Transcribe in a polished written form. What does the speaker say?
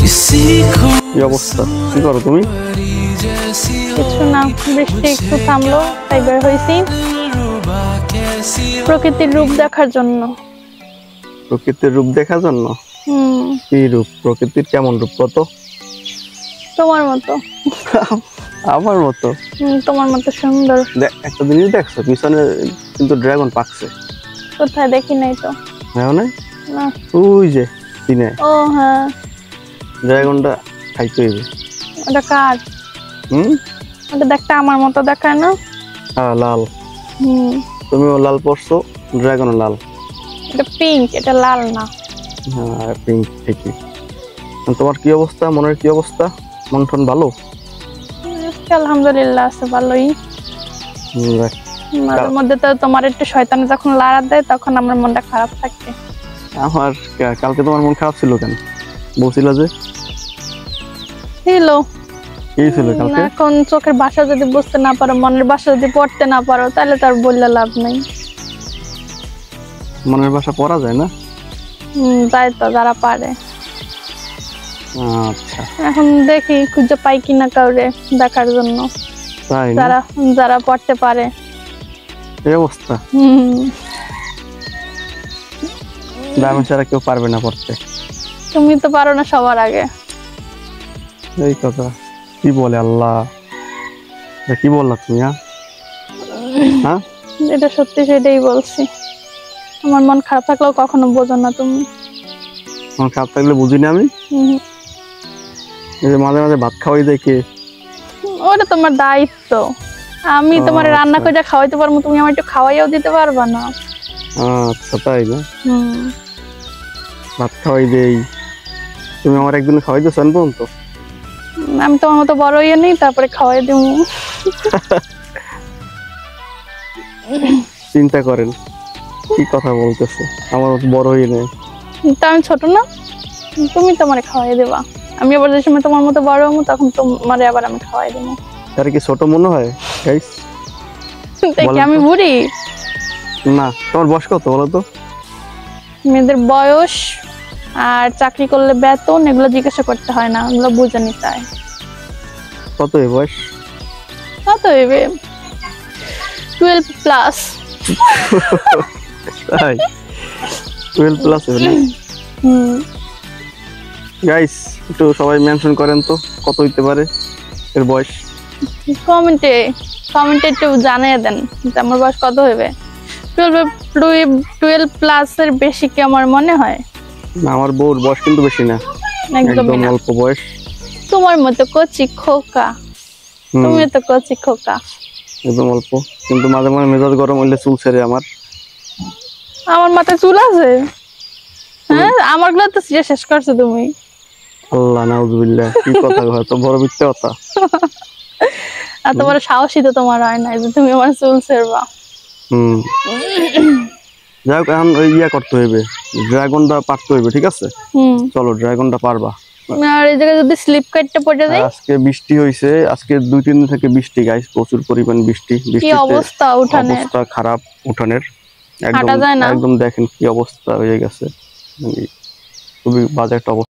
কি অবস্থা, কি করো তুমি? কিছু না, বৃষ্টি একটু থামলো তাই বের হয়েছি প্রকৃতির রূপ দেখার জন্য। প্রকৃতির রূপ দেখার জন্য? কি রূপ? প্রকৃতির কেমন রূপ কত? তোমার মতো। আমার মতো? তোমার মতো সুন্দর। একটা জিনিস দেখছো, পিছনে কিন্তু ড্রাগন পাকছে। কোথায়? দেখি নাই তো। হ্যাঁ না, না। ওই যে তিনে। ও হ্যাঁ, ড্রাগনটা খাইতে হইবে। ওটা কার? ওটা দেখতে আমার মতো দেখায় না? হ্যাঁ, লাল। তুমিও লাল পরছো, ড্রাগনও লাল। এটা পিঙ্ক, এটা লাল না। হ্যাঁ, পিঙ্ক ঠিকই। তোমার কি অবস্থা, মনের কি অবস্থা? মন টন ভালো? আলহামদুলিল্লাহ আছে ভালোই। মাঝে মধ্যে তো তোমার একটু শয়তানি যখন লাড়া দেয় তখন আমার মনটা খারাপ থাকে। আমার কালকে তোমার মন খারাপ ছিল কেন? বলছিল যে ছিল। কি ছিল কালকে? এখন চোখের ভাষা যদি বুঝতে না পারো, মনের ভাষা যদি পড়তে না পারো, তাহলে তার বললে লাভ নেই। মনের ভাষা পড়া যায় না? তাই তো, যারা পারে। আচ্ছা, এখন দেখি খুঁজে পাই কিনা কাউরে দেখার জন্য, যারা যারা পড়তে পারে। এই অবস্থা? দামি ছাড়া কেউ পারবে না পড়তে। তুমি তো পারো না সবার আগে। এই কথা কি বলে আল্লাহ, কি বললা তুমি? হ্যাঁ, এটা সত্যি, সেটাই বলছি। আমার মন খারাপ থাকলেও কখনো বোঝো না তুমি। মন খারাপ থাকলে বুঝি না আমি? এই যে মাঝে মাঝে ভাত খাওয়াই দেয় কে? ওটা তোমার দায়িত্ব। আমি তোমার রান্না করে খাওয়াইতে পারবো, তুমি আমার একটু খাওয়াইও দিতে পারবা না? আচ্ছা, তাই না? ভাত খাওয়াই দেই, তুমি আমার একদিন খাওয়াই দিয়েছো পর্যন্ত? আমি তোমার মতো বড় হইয়া নেই, তারপরে খাওয়াই দিব। চিন্তা করেন কি কথা বলতেছে, আমার মতো বড় হয়ে নেই। তা আমি ছোট না? তুমি তোমারে খাওয়াই দেবা, আমি আবার যে সময় তোমার মতো বড় হবো তখন তোমারে আবার আমি খাওয়াই দেবো। তার কি ছোট মনে হয় গাইস? দেখি আমি বুড়ি না। তোমার বয়স কত বলো তো? মেয়েদের বয়স আর চাকরি করলে বেতন এগুলো জিজ্ঞাসা করতে হয় না, এগুলো বুঝে নিতে হয়। কত এই বয়স? কত হইবে? 12+। তাই 12+ হবে? গাইস একটু সবাই মেনশন করেন তো কত হইতে পারে এর বয়স। কমেন্টে একটু জানিয়ে দেন যে আমার বয়স কত হইবে। 12+ এর বেশি কি আমার মনে হয়? না, আমার বউর বয়স কিন্তু বেশি না, একদম অল্প বয়স। তোমার মতো কচি খোকা, তুমি তো কচি খোকা, একদম অল্প। কিন্তু মাঝে মাঝে মেজাজ গরম হইলে চুল ছেড়ে আমার। আমার মাথায় চুল আছে? হ্যাঁ, আমার গুলো তো শেষ করছো তুমি। আল্লাহ নাউজুবিল্লাহ, কি কথা হয়তো বড় মিথ্যা কথা। এত বড় সাহসী তো তোমার হয় না যে তুমি আমার চুল ছেড়বা। যাই হোক, এখন ওই ইয়া করতে হইবে, ড্রাগনটা পারতে হইবে, ঠিক আছে? চলো, ড্রাগনটা পারবা। আর এই জায়গায় যদি স্লিপ কাটতে পড়ে যায়? আজকে বৃষ্টি হইছে, আজকে 2-3 দিন থেকে বৃষ্টি গাইস, প্রচুর পরিমাণ বৃষ্টি। কি অবস্থা উঠানের? অবস্থা খারাপ উঠানের, হাঁটা যায় না। একদম দেখেন কি অবস্থা হয়ে গেছে, খুবই বাজে একটা অবস্থা।